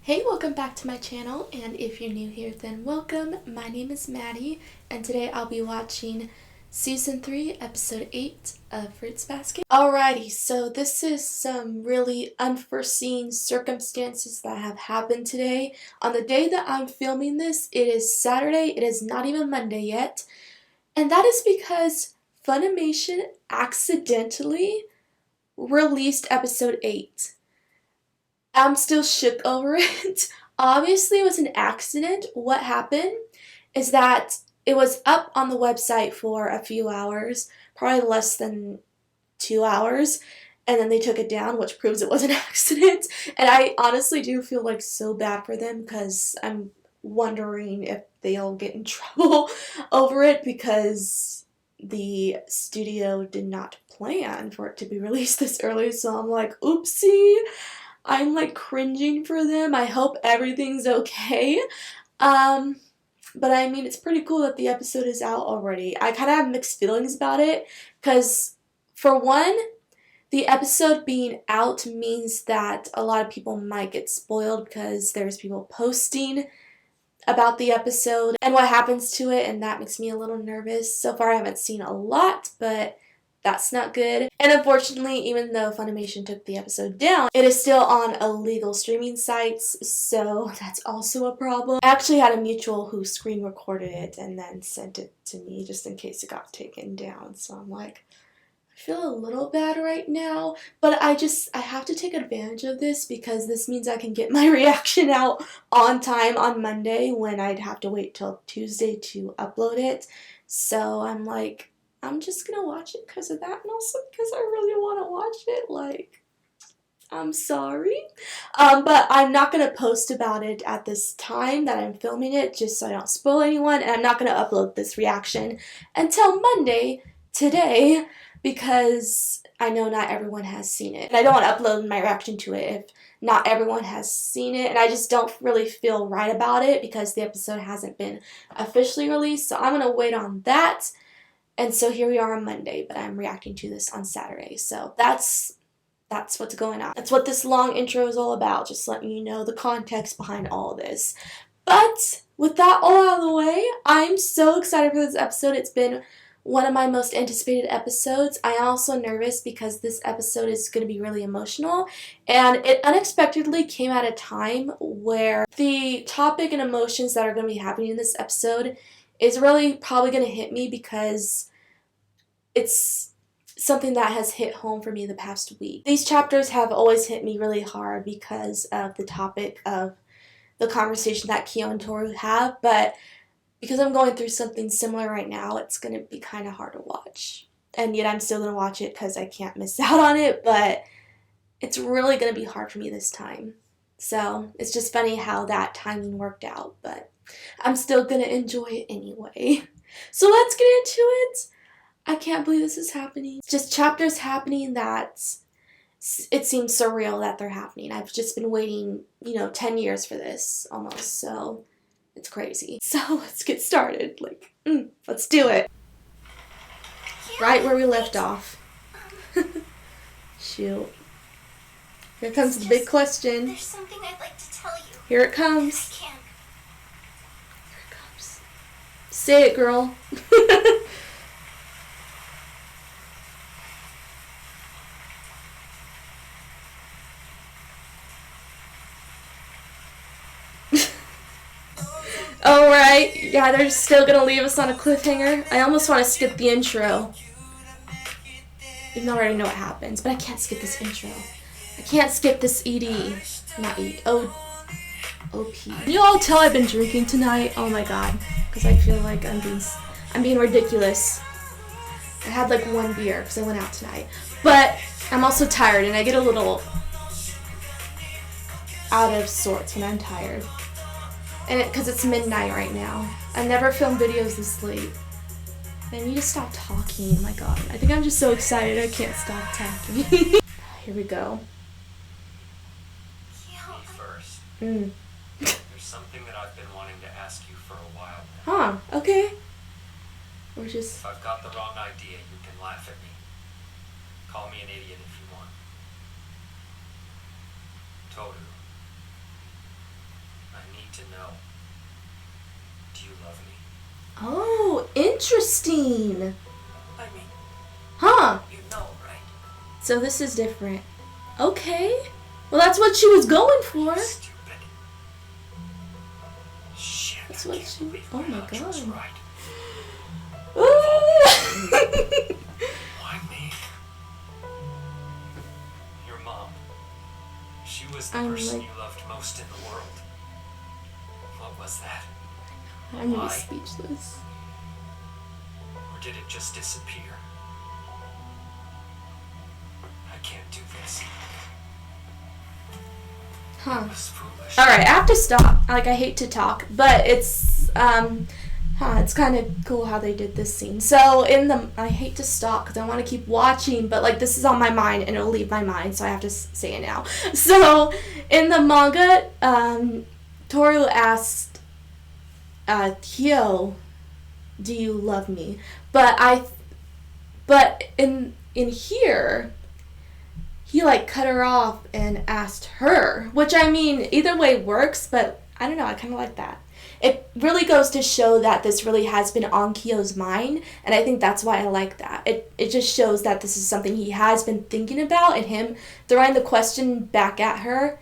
Hey, welcome back to my channel, and if you're new here, then welcome. My name is Maddie, and today I'll be watching Season 3, Episode 8 of Fruits Basket. Alrighty, so this is some really unforeseen circumstances that have happened today. On the day that I'm filming this, it is Saturday, it is not even Monday yet, and that is because Funimation accidentally released Episode 8. I'm still shook over it. Obviously, it was an accident. What happened is that it was up on the website for a few hours, probably less than 2 hours, and then they took it down, which proves it was an accident. And I honestly do feel like so bad for them because I'm wondering if they'll get in trouble over it because the studio did not plan for it to be released this early. So I'm like, oopsie. I'm like cringing for them. I hope everything's okay. But I mean, it's pretty cool that the episode is out already. I kind of have mixed feelings about it because, for one, the episode being out means that a lot of people might get spoiled because there's people posting about the episode and what happens to it, and that makes me a little nervous. So far, I haven't seen a lot, but that's not good. And unfortunately, even though Funimation took the episode down, it is still on illegal streaming sites, so that's also a problem. I actually had a mutual who screen recorded it and then sent it to me just in case it got taken down. So I'm like, I feel a little bad right now, but I have to take advantage of this because this means I can get my reaction out on time on Monday when I'd have to wait till Tuesday to upload it. So I'm like, I'm just gonna watch it because of that, and also because I really want to watch it. Like, I'm sorry. But I'm not gonna post about it at this time that I'm filming it, just so I don't spoil anyone, and I'm not gonna upload this reaction until Monday, today, because I know not everyone has seen it. And I don't want to upload my reaction to it if not everyone has seen it, and I just don't really feel right about it because the episode hasn't been officially released, so I'm gonna wait on that. And so here we are on Monday, but I'm reacting to this on Saturday. So that's what's going on. That's what this long intro is all about, just letting you know the context behind all this. But with that all out of the way, I'm so excited for this episode. It's been one of my most anticipated episodes. I am also nervous because this episode is going to be really emotional, and it unexpectedly came at a time where the topic and emotions that are going to be happening in this episode is really probably going to hit me because it's something that has hit home for me the past week. These chapters have always hit me really hard because of the topic of the conversation that KYO and Toru have, but because I'm going through something similar right now, it's going to be kind of hard to watch. And yet I'm still going to watch it because I can't miss out on it, but it's really going to be hard for me this time. So it's just funny how that timing worked out, but I'm still gonna enjoy it anyway. So let's get into it. I can't believe this is happening. It's just chapters happening that it seems surreal that they're happening. I've just been waiting, 10 years for this almost, so it's crazy. So let's get started. Let's do it. Right where we left off. Shoot. Here comes the big question. There's something I'd like to tell you. Here it comes. Say it, girl. Alright, yeah, they're still gonna leave us on a cliffhanger. I almost want to skip the intro. Even though I already know what happens, but I can't skip this intro. I can't skip this OP. Can you all tell I've been drinking tonight? Oh my god. Because I feel like I'm being ridiculous. I had like one beer because I went out tonight. But I'm also tired and I get a little out of sorts when I'm tired. And because it's midnight right now. I never filmed videos this late. I need to stop talking. Oh my god. I think I'm just so excited I can't stop talking. Here we go. First. Mm. There's something that I've been wanting to ask you for a while now. Huh, okay. We're just... If I've got the wrong idea, you can laugh at me. Call me an idiot if you want. Toru, to know. Do you love me? Oh, interesting. I mean, Huh. you know, right? So this is different. Okay. Well, that's what she was going for. Stupid. Shit. That's I what can't she- believe oh my hunch was God. right. Ooh. Why me? Your mom. She was the I'm person like- you loved most in the world. What was that? I'm really Why? speechless. Or did it just disappear? I can't do this. Huh. It was foolish. All right, I have to stop. Like, I hate to talk, but it's kind of cool how they did this scene. So I hate to stop because I want to keep watching, but like this is on my mind and it'll leave my mind, so I have to say it now. So in the manga, Toru asked Kyo, "Do you love me?" But in here, he like cut her off and asked her, which I mean either way works, but I don't know, I kind of like that. It really goes to show that this really has been on Kyo's mind, and I think that's why I like that. It just shows that this is something he has been thinking about, and him throwing the question back at her,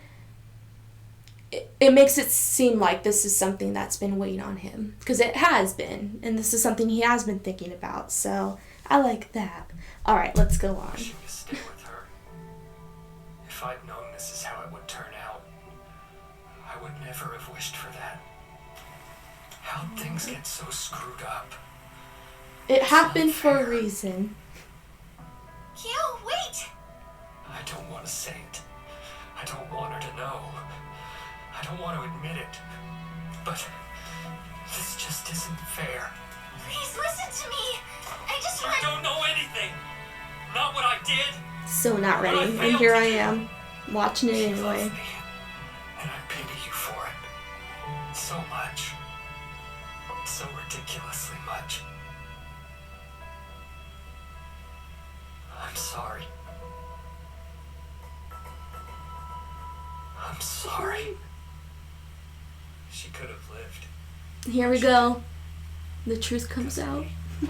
it makes it seem like this is something that's been weighing on him, because it has been, and this is something he has been thinking about, so I like that. All right, let's go on. Wishing to stay with her. If I'd known this is how it would turn out, I would never have wished for that. How'd things get so screwed up? It happened for a reason. Kyo, wait! I don't want to say it. I don't want her to know. I don't want to admit it. But this just isn't fair. Please listen to me. I just You want... don't know anything. Not what I did. So not ready, and here I am, watching it You love anyway. me, and I pity you for it. So much. So ridiculously much. I'm sorry. I'm sorry. She could have lived. Here we go. The truth comes Because of out. me.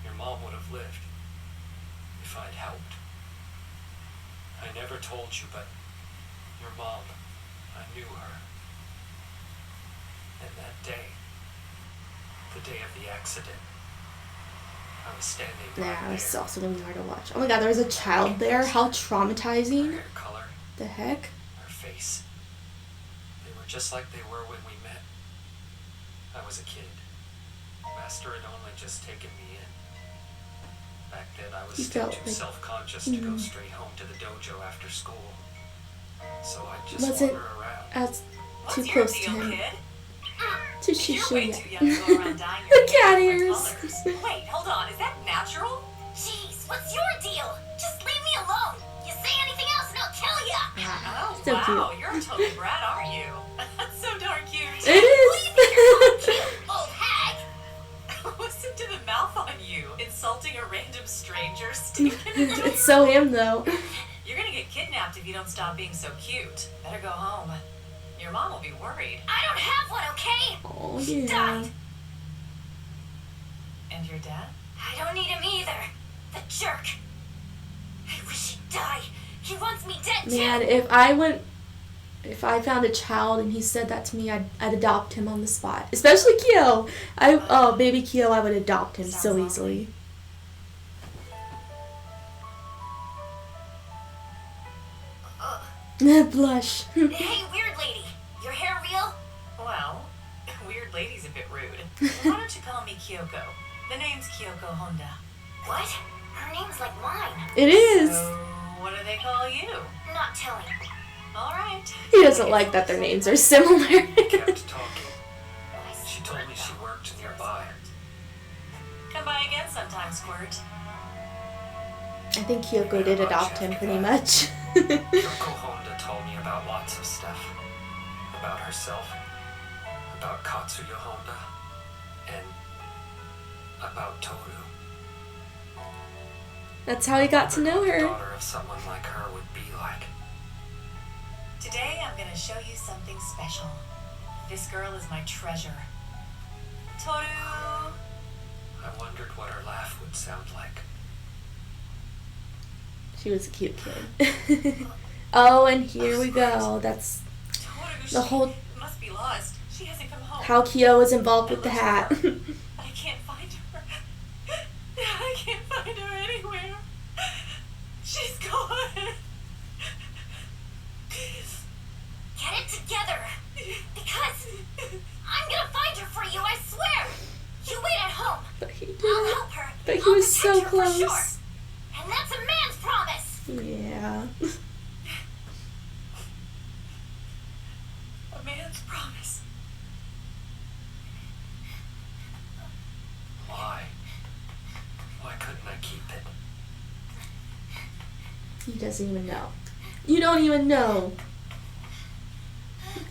Your mom would have lived if I'd helped. I never told you, but your mom, I knew her. And that day, the day of the accident, I was standing right Yeah, there. it's also gonna be hard to watch. Oh my god, there was a child there. How Her traumatizing. hair color, The heck? her face, they were just like they were when we met. I was a kid. Master had only just taken me in. Back then, I was You still felt too like- self-conscious to go straight home to the dojo after school. So I just Wasn't wander around. as What's too your close to deal, him. kid? To You're way Shishuya. too young to go around dyeing The your cat hair different ears. colors. Wait, hold on. Is that natural? Jeez, what's your deal? Just leave me alone. You say anything else and I'll kill ya. Oh, So wow. cute. You're a total brat, aren't you? That's so darn cute. It is. Old hag. Listen to the mouth on you. Insulting a random stranger. Sticking it It's so him though. You're gonna get kidnapped if you don't stop being so cute. Better go home. Your mom will be worried. I don't have one, okay? Oh He yeah. died. And your dad? I don't need him either. The jerk. I wish he'd die. He wants me dead Man, too. if I found a child and he said that to me, I'd adopt him on the spot. Especially Kyo. Baby Kyo, I would adopt him so easily. Blush. Hey, weird lady. Your hair real? Well, weird lady's a bit rude. Why don't you call me Kyoko? The name's Kyoko Honda. What? Her name's like mine. It is. So, what do they call you? Not telling. All right. He doesn't like that their names are similar. Kept talking. She told me she worked nearby. Come by again sometime, Squirt. I think Kyoko did adopt him pretty much. Kyoko Honda told me about lots of stuff. About herself, about Katsuya Honda, and about Toru. That's how he got to know The her. daughter of someone like her would be like. Today I'm gonna show you something special. This girl is my treasure. Toru! I wondered what her laugh would sound like. She was a cute kid. Oh, and here we go. That's Toru, the whole she must be lost. She hasn't come home. how KYO was involved with the hat. But I can't find her. I can't find her anywhere. She's gone. Get it together! Because I'm gonna find her for you, I swear! You wait at home. But he I'll didn't. help her. But he I'll was so protect her for sure. close. And that's a man's promise! Yeah. A man's promise. Why? Why couldn't I keep it? He doesn't even know. You don't even know.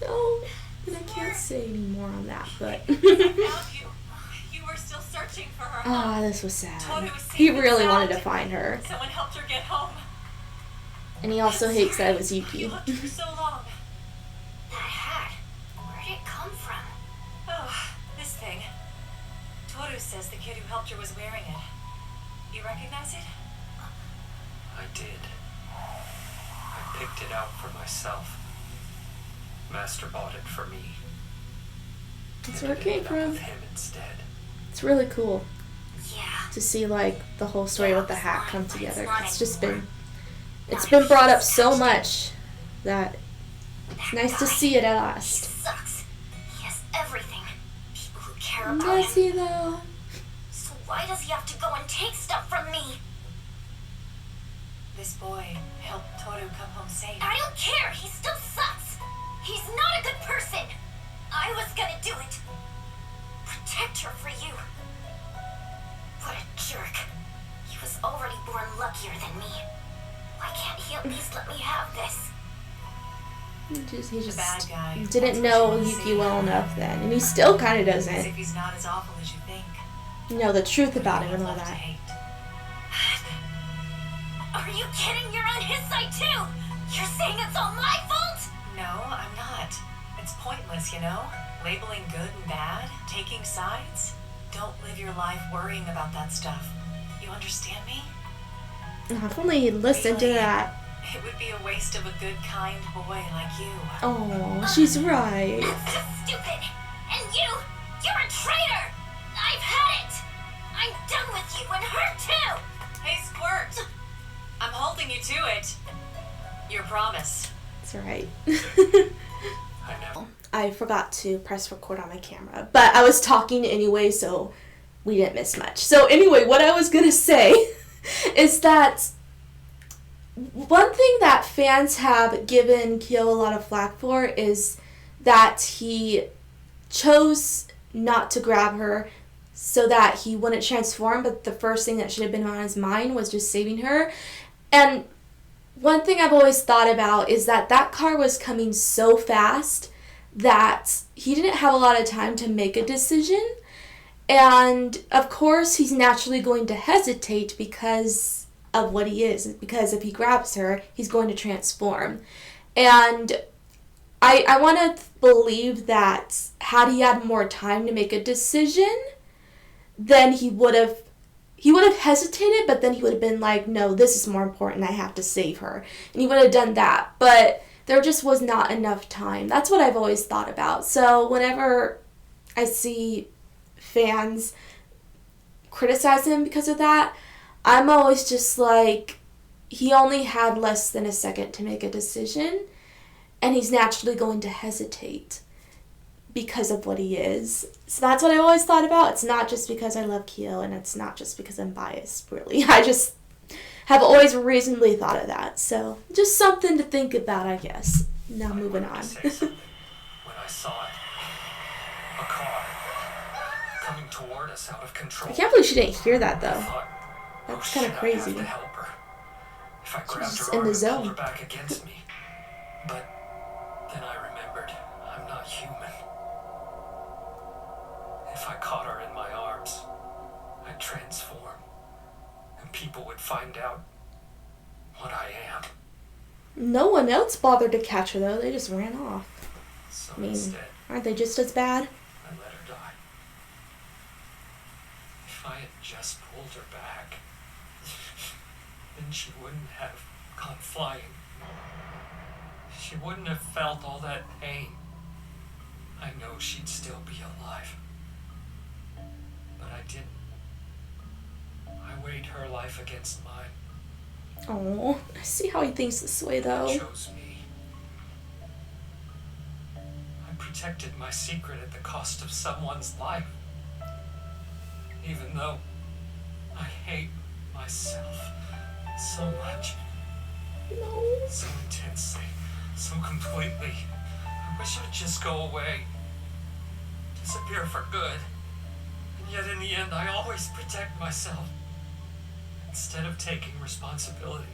No, but I can't say any more on that, but I found you. You were still searching for her. ah, this was sad. Toru was He safe and really wanted to sound. find her. Someone helped her get home. And he also hates that it was You Yuki. looked for so long. That hat, where did it come from? Oh, this thing. Toru says the kid who helped her was wearing it. You recognize it? I did. I picked it out for myself. Master bought it for me. That's And where it came ended up from. with him instead. It's really cool Yeah. to see like the whole story with the hat come But it's together. not It's just anymore. it's been brought up so much that it's nice to see it at He last. sucks. He has everything. People who care about Does him. he though? So why does he have to go and take stuff from me? This boy helped Toru come home safe. I don't care. He still sucks. He's not a good person. I was gonna do it. Protect her for you. What a jerk. He was already born luckier than me. Why can't he at least let me have this? He just bad guy. didn't That's know what you Yuki see. well enough then, and he still kind of As doesn't if he's not as awful as you think. know the truth about him and all Left to that. hate. Are you kidding? You're on his side too. You're saying it's all my fault? No, I'm not. It's pointless, you know? Labeling good and bad, taking sides. Don't live your life worrying about that stuff. You understand me? If only he'd listened to that. It would be a waste of a good, kind boy like you. Oh, she's right. That's just stupid. And you're a traitor. I've had it. I'm done with you and her too. Hey, Squirt! I'm holding you to it. Your promise. That's right. I never. I forgot to press record on my camera, but I was talking anyway, so we didn't miss much. So anyway, what I was gonna say is that one thing that fans have given KYO a lot of flack for is that he chose not to grab her so that he wouldn't transform, but the first thing that should have been on his mind was just saving her. And one thing I've always thought about is that that car was coming so fast that he didn't have a lot of time to make a decision. And of course, he's naturally going to hesitate because of what he is. Because if he grabs her, he's going to transform. And I want to believe that had he had more time to make a decision, then he would have hesitated, but then he would have been like, no, this is more important. I have to save her. And he would have done that. But there just was not enough time. That's what I've always thought about. So whenever I see fans criticize him because of that, I'm always just like, he only had less than a second to make a decision, and he's naturally going to hesitate because of what he is. So that's what I always thought about. It's not just because I love KYO, and it's not just because I'm biased, really. I just have always reasonably thought of that. So just something to think about, I guess. Now I moving wanted on. to say something when I saw it. A car coming toward us out of control. I can't believe she didn't hear that, I though. thought, That's oh, kinda shit, crazy. I have to help her. If I grabbed just her in arm the and pulled zone. her back against me. But then I remembered I'm not human. If I caught her in my arms, I'd transform, and people would find out what I am. No one else bothered to catch her, though. They just ran off. So I mean, instead, Aren't they just as bad? I let her die. If I had just pulled her back, then she wouldn't have gone flying. She wouldn't have felt all that pain. I know she'd still be alive. But I didn't. I weighed her life against mine. Oh, I see how he thinks this way, though. I chose me. I protected my secret at the cost of someone's life. Even though I hate myself so much. No. So intensely. So completely. I wish I'd just go away. Disappear for good. And yet in the end, I always protect myself. Instead of taking responsibility,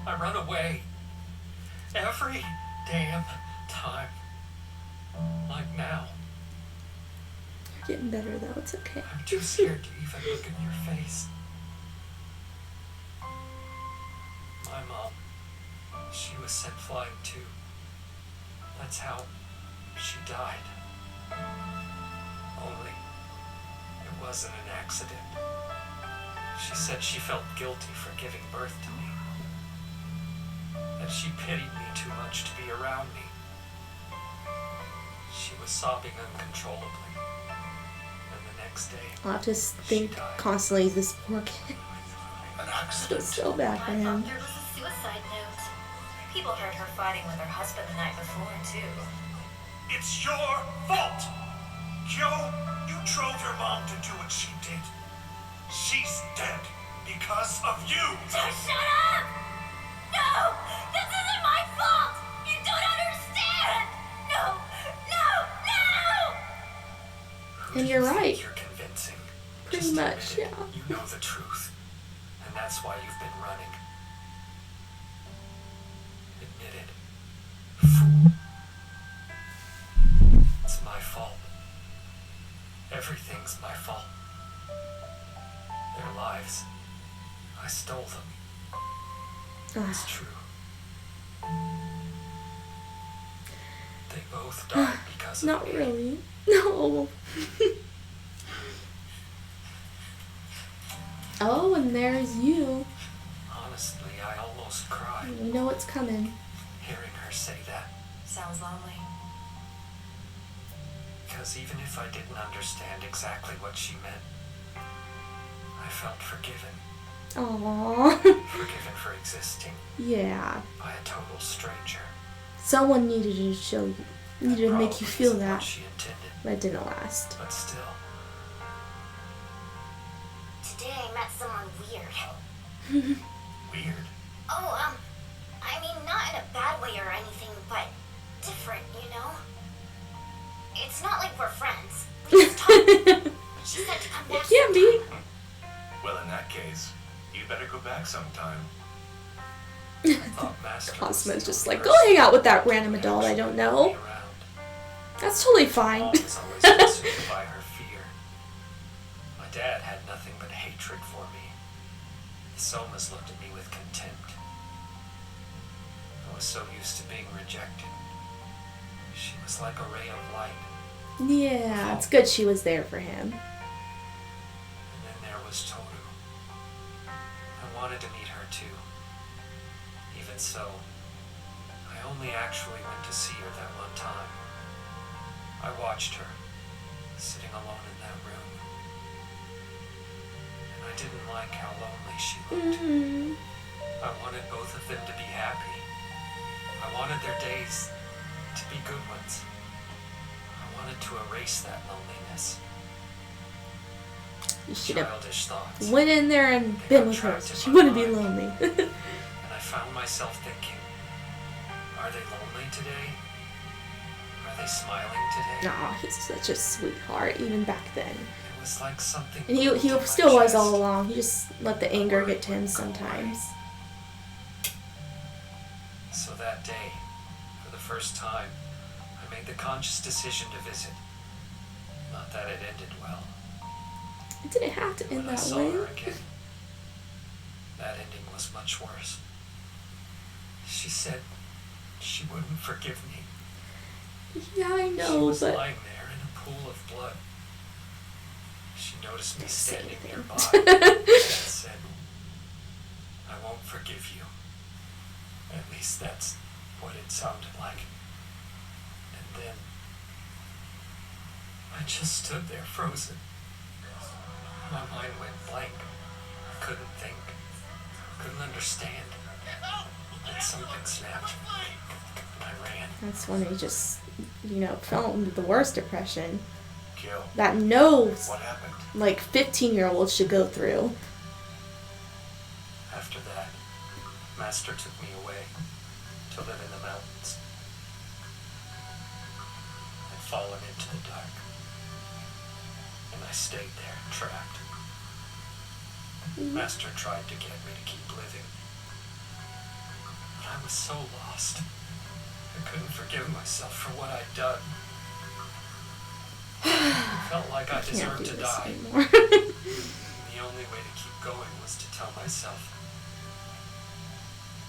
I run away. Every damn time. Like now. You're getting better, though. It's okay. I'm too scared to even look in your face. My mom, she was sent flying too. That's how she died. Only, it wasn't an accident. She said she felt guilty for giving birth to me. That she pitied me too much to be around me. She was sobbing uncontrollably. And the next day, I'll have to think constantly, this poor kid. an I feel accident. so bad for I thought him. there was a suicide note. People heard her fighting with her husband the night before, too. It's your fault! Joe, you drove your mom to do what she did. She's dead because of you! Just shut up! No! This isn't my fault! You don't understand! No! No! No! And you're Who do you right. think you're convincing? Pretty Just much, admit it. yeah. You know the truth. And that's why you've been running. Admit it. Fool. It's my fault. Everything's my fault. Their lives. I stole them. It's Ah, true. They both died because of not me. really. No. Oh, and there's you. Honestly, I almost cried You know what's coming. hearing her say that. Sounds lonely. Because even if I didn't understand exactly what she meant, I felt forgiven. Aww. Forgiven for existing Yeah. by a total stranger. Someone needed to show you. Needed to make you Probably feel isn't that. what she intended, But it didn't last. but still. Today I met someone weird. Weird. Oh, I mean, not in a bad way or anything, but different, you know? It's not like we're friends. We just talk. She said to come It back. can be. Well, in that case, you better go back sometime. I thought Master was Cosmo's the just only like, go person hang out with that who random could adult I actually don't be know. around. That's totally My fine. mom was always consumed by her fear. My dad had nothing but hatred for me. The Somas looked at me with contempt. I was so used to being rejected. She was like a ray of light. Yeah, it's good she was there for him. And then there was Toru. I wanted to meet her too. Even so, I only actually went to see her that one time. I watched her, sitting alone in that room. And I didn't like how lonely she looked. Mm-hmm. I wanted both of them to be happy. I wanted their days to be good ones. I wanted to erase that loneliness. You should have Childish thoughts. went in there and been with her. So she wouldn't be lonely. And I found myself thinking, are they lonely today? Are they smiling today? Aw, he's such a sweetheart, even back then. It was like something. And he moved in my still was chest. all along. He just let the anger get to him sometimes. So that day, for the first time, I made the conscious decision to visit. Not that it ended well. It didn't have to end When I that saw way. her again, that ending was much worse. She said she wouldn't forgive me. Yeah, I She know, was but lying there in a pool of blood. She noticed me standing anything. nearby and said, "I won't forgive you." At least that's what it sounded like. And then I just stood there frozen. My mind went blank. I couldn't think. Couldn't understand. Then something snapped. And I ran. that's when he just, fell into the worst depression Gil, that knows, what happened? like, 15-year-olds should go through. After that, Master took me away to live in the mountains. I'd fallen into the dark. And I stayed there, trapped. Master tried to get me to keep living. But I was so lost. I couldn't forgive myself for what I'd done. I felt like I Can't do deserved to this die. anymore. The only way to keep going was to tell myself,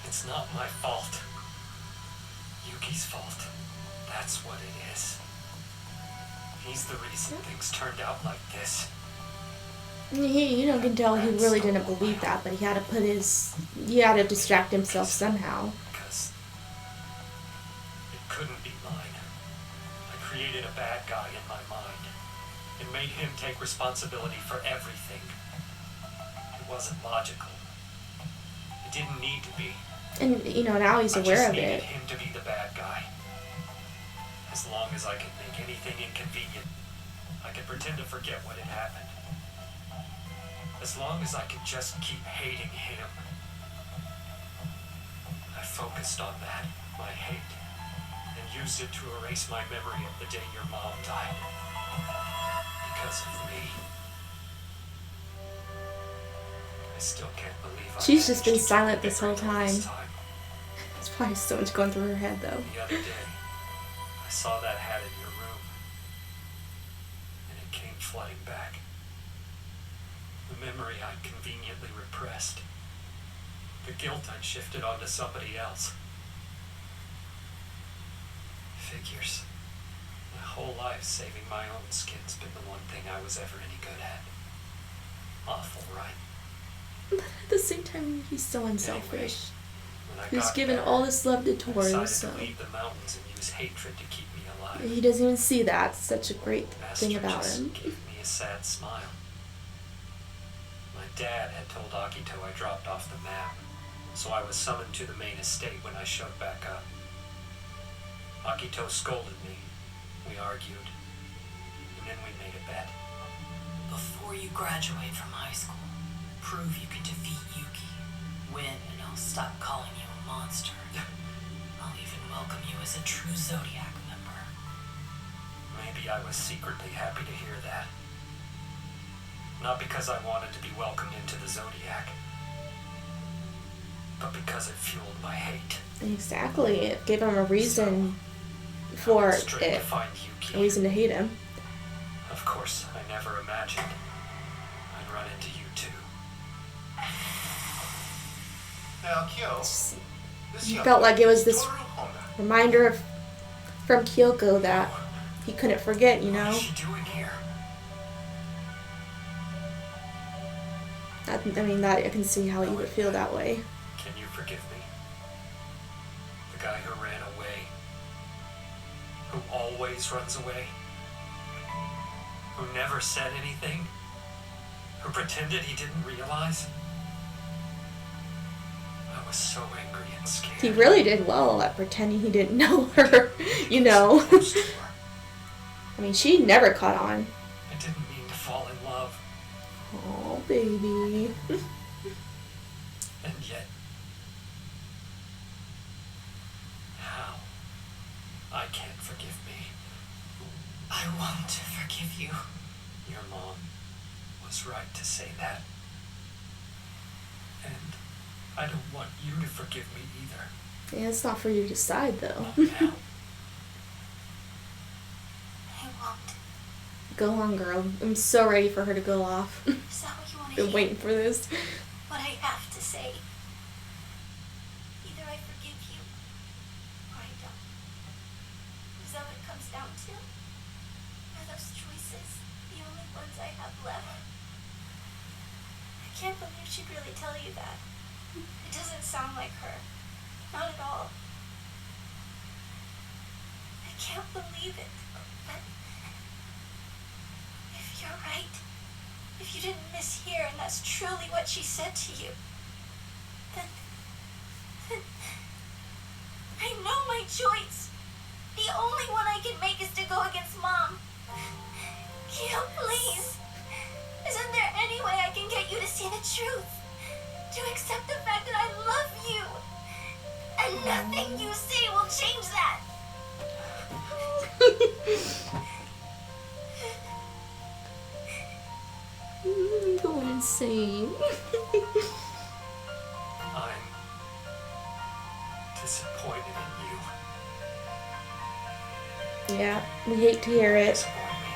it's not my fault. Yuki's fault. That's what it is. He's the reason things turned out like this. He, can tell he really didn't believe that, but he had to distract himself somehow. Because it couldn't be mine. I created a bad guy in my mind and made him take responsibility for everything. It wasn't logical. It didn't need to be. And, now he's I aware just of needed it. him to be the bad guy. As long as I could make anything inconvenient, I could pretend to forget what had happened. As long as I could just keep hating him. I focused on that, my hate, and used it to erase my memory of the day your mom died. Because of me. I still can't believe I She's just been managed to silent keep this whole memory all this time. There's probably so much going through her head, though. The other day, I saw that hat in your room, and it came flooding back. The memory I'd conveniently repressed. The guilt I'd shifted onto somebody else. Figures. My whole life saving my own skin's been the one thing I was ever any good at. Awful, right? But at the same time, he's so unselfish. When I He's got given better, all this love to I Toru, decided so to leave the mountains and use hatred to keep me alive. he doesn't even see that. It's such a great thing Master about just him. gave me a sad smile. My dad had told Akito I dropped off the map, so I was summoned to the main estate when I showed back up. Akito scolded me. We argued, and then we made a bet. Before you graduate from high school, prove you can defeat Yuki. Win, and I'll stop calling you a monster. I'll even welcome you as a true Zodiac member. Maybe I was secretly happy to hear that. Not because I wanted to be welcomed into the Zodiac, but because it fueled my hate. Exactly. It gave him a reason I for went straight it. to find A Yuki. reason to hate him. Of course, I never imagined I'd run into you too. Now, Kyo, Just this young felt like it was this Toru Honda. reminder from Kyoko that he couldn't forget, What is she doing here? That I can see how you would feel that way. Can you forgive me? The guy who ran away. Who always runs away. Who never said anything. Who pretended he didn't realize. I was so angry and scared. He really did well at pretending he didn't know her, Close to her. She never caught on. I didn't mean to fall in love. Oh, baby. And yet, how? I can't forgive me. I want to forgive you. Your mom was right to say that. And I don't want you to forgive me either. Yeah, it's not for you to decide, though. Not now. I won't. Go on, girl. I'm so ready for her to go off. Is that what you want to Been hear? waiting for this. What I have to say. Either I forgive you, or I don't. Is that what it comes down to? Are those choices the only ones I have left? I can't believe she'd really tell you that. It doesn't sound like her. Not at all. I can't believe it. But if you're right, if you didn't mishear and that's truly what she said to you, then I know my choice. The only one I can make is to go against Mom. Kyo, please. Isn't there any way I can get you to see the truth? To accept the fact that I love you. And nothing you say will change that. I'm going insane. I'm disappointed in you. Yeah, we hate to hear it. Disappoint me.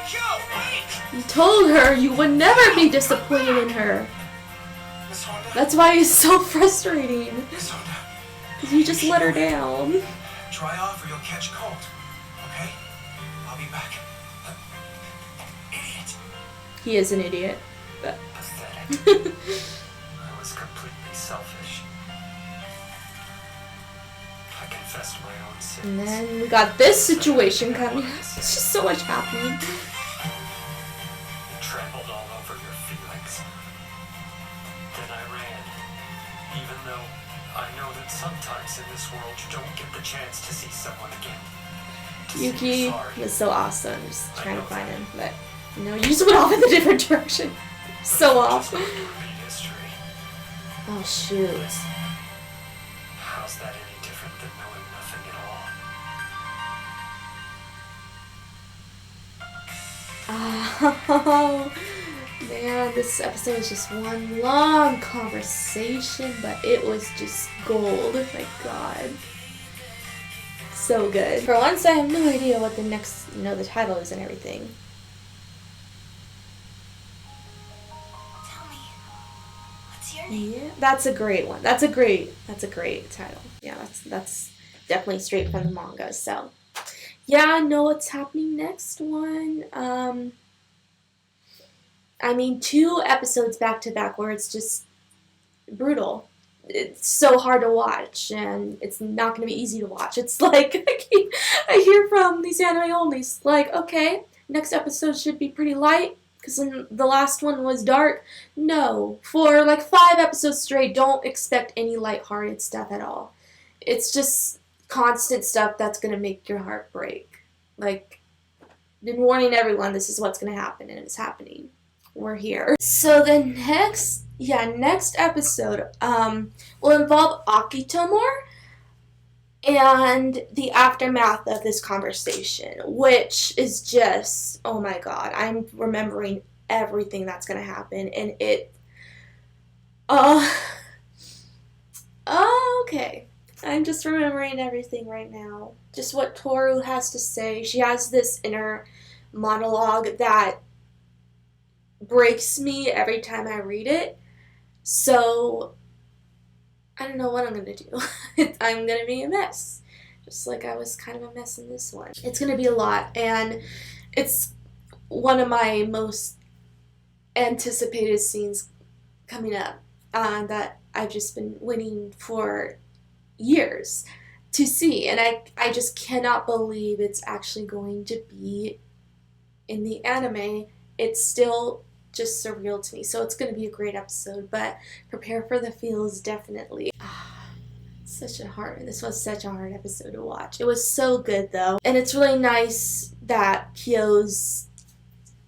Kyo, wait! You told her you would never be disappointed in her. Miss Honda? That's why it's so frustrating. Miss Honda, Because you just let her down. dry off or you'll catch a cold. Okay? I'll be back. Idiot. He is an idiot. But Pathetic. I was completely selfish. I confessed my own sins. and then we got this situation coming. It's just so much happening. You trampled all over your feelings. Then I ran. Even though I know that sometimes in this world you don't get the chance to see someone again. To say Yuki you're sorry. was so awesome. Just trying to find him, but you know, you just went off in a different direction. So off. Just want to repeat history. Oh shoot. How's that any different than knowing nothing at all? Oh man, this episode was just one long conversation, but it was just gold. My God. So good. For once, I have no idea what the next, the title is and everything. Tell me, what's your name? Yeah, that's a great one. That's a great title. Yeah, that's definitely straight from the manga. So, yeah, I know what's happening next one. I mean, 2 episodes back to back where it's just brutal. It's so hard to watch, and it's not going to be easy to watch. It's like, I hear from these anime onlys, like, okay, next episode should be pretty light, because the last one was dark. No, for like 5 episodes straight, don't expect any lighthearted stuff at all. It's just constant stuff that's going to make your heart break. Like, been warning everyone this is what's going to happen, and it's happening. We're here. So the next episode will involve Akito more and the aftermath of this conversation, which is just, oh my God, I'm remembering everything that's going to happen, and okay. I'm just remembering everything right now. Just what Toru has to say. She has this inner monologue that breaks me every time I read it. So, I don't know what I'm going to do. I'm going to be a mess. Just like I was kind of a mess in this one. It's going to be a lot. And it's one of my most anticipated scenes coming up that I've just been waiting for years to see. And I just cannot believe it's actually going to be in the anime. It's still just surreal to me. So it's going to be a great episode, but prepare for the feels, definitely. This was such a hard episode to watch. It was so good though. And it's really nice that Kyo's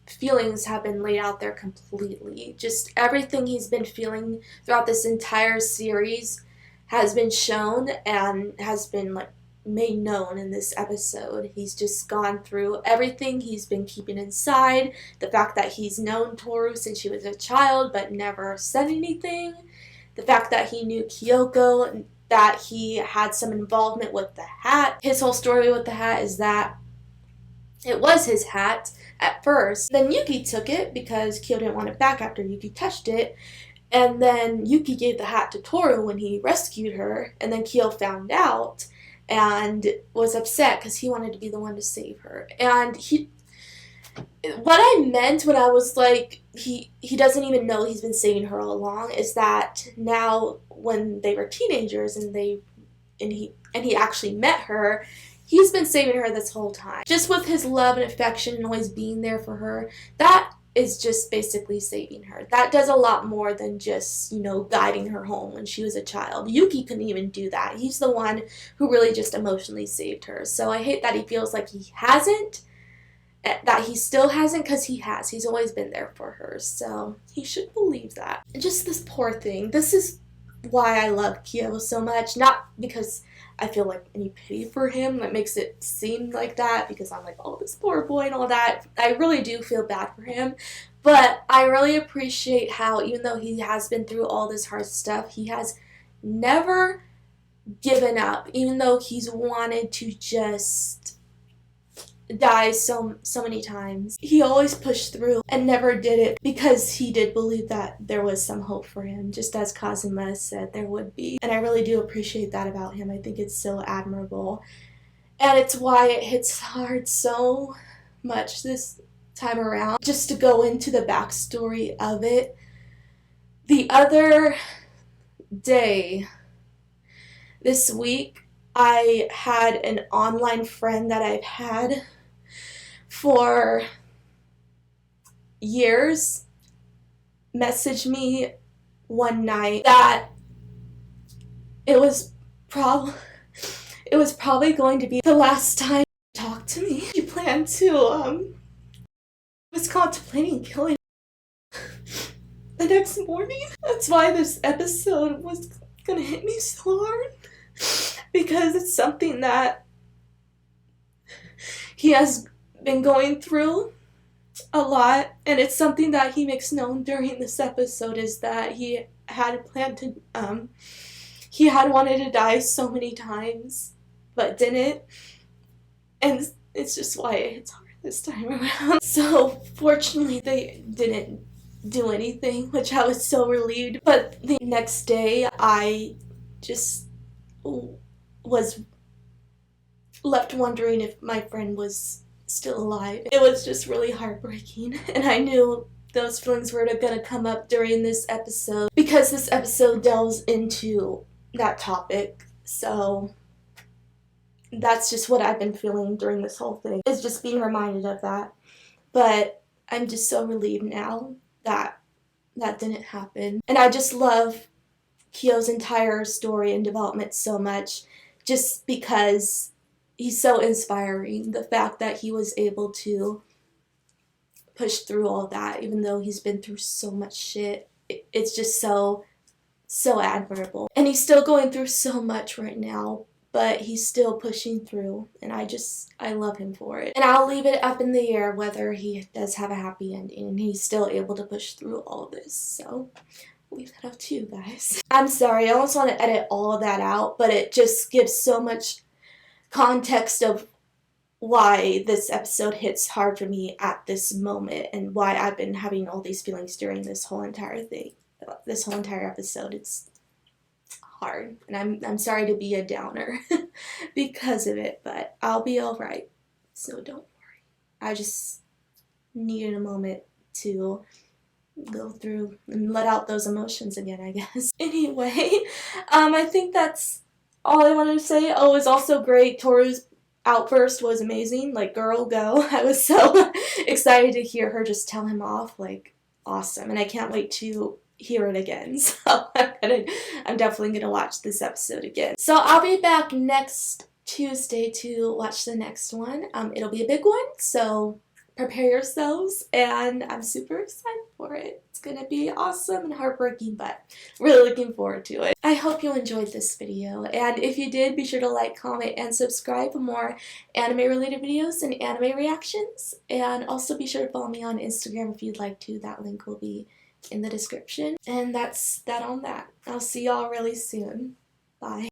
feelings have been laid out there completely. Just everything he's been feeling throughout this entire series has been shown and has been like made known in this episode. He's just gone through everything he's been keeping inside, the fact that he's known Toru since she was a child but never said anything, the fact that he knew Kyoko, that he had some involvement with the hat. His whole story with the hat is that it was his hat at first. Then Yuki took it because Kyo didn't want it back after Yuki touched it. And then Yuki gave the hat to Toru when he rescued her. And then Kyo found out and was upset because he wanted to be the one to save her. And what I meant when I was like, he doesn't even know he's been saving her all along, is that now when they were teenagers and he actually met her, he's been saving her this whole time. Just with his love and affection and always being there for her, that is just basically saving her. That does a lot more than just, you know, guiding her home when she was a child. Yuki couldn't even do that. He's the one who really just emotionally saved her. So I hate that he feels like he hasn't, that he still hasn't, because he has. He's always been there for her. So he should believe that. Just this poor thing. This is why I love KYO so much. Not because I feel like any pity for him that makes it seem like that, because I'm like, oh, this poor boy and all that. I really do feel bad for him, but I really appreciate how, even though he has been through all this hard stuff, he has never given up, even though he's wanted to just die so many times. He always pushed through and never did it because he did believe that there was some hope for him, just as 𝑘azuma said there would be. And I really do appreciate that about him. I think it's so admirable. And it's why it hits hard so much this time around. Just to go into the backstory of it, the other day this week, I had an online friend that I've had for years message me one night that it was probably going to be the last time he talked to me. He planned to was contemplating killing the next morning. That's why this episode was gonna hit me so hard, because it's something that he has been going through a lot, and it's something that he makes known during this episode, is that he had planned to he had wanted to die so many times but didn't, and it's just why it's hard this time around. So fortunately they didn't do anything, which I was so relieved. But the next day I just was left wondering if my friend was still alive. It was just really heartbreaking, and I knew those feelings were going to come up during this episode because this episode delves into that topic. So that's just what I've been feeling during this whole thing, is just being reminded of that. But I'm just so relieved now that that didn't happen. And I just love KYO's entire story and development so much, just because he's so inspiring. The fact that he was able to push through all that, even though he's been through so much shit, it's just so admirable. And he's still going through so much right now, but he's still pushing through, and I love him for it. And I'll leave it up in the air whether he does have a happy ending and he's still able to push through all of this. So I'll leave that up to you guys. I'm sorry, I almost want to edit all of that out, but it just gives so much context of why this episode hits hard for me at this moment, and why I've been having all these feelings during this whole entire thing, this whole entire episode. It's hard, and I'm sorry to be a downer because of it, but I'll be alright, so don't worry. I just needed a moment to go through and let out those emotions again, I guess. Anyway, I think that's all I wanted to say. Oh, it was also great. Toru's outburst was amazing. Like, girl, go. I was so excited to hear her just tell him off. Like, awesome. And I can't wait to hear it again. So I'm definitely going to watch this episode again. So I'll be back next Tuesday to watch the next one. It'll be a big one, so prepare yourselves, and I'm super excited for it. It's gonna be awesome and heartbreaking, but really looking forward to it. I hope you enjoyed this video, and if you did, be sure to like, comment, and subscribe for more anime-related videos and anime reactions. And also be sure to follow me on Instagram if you'd like to. That link will be in the description. And that's that on that. I'll see y'all really soon. Bye.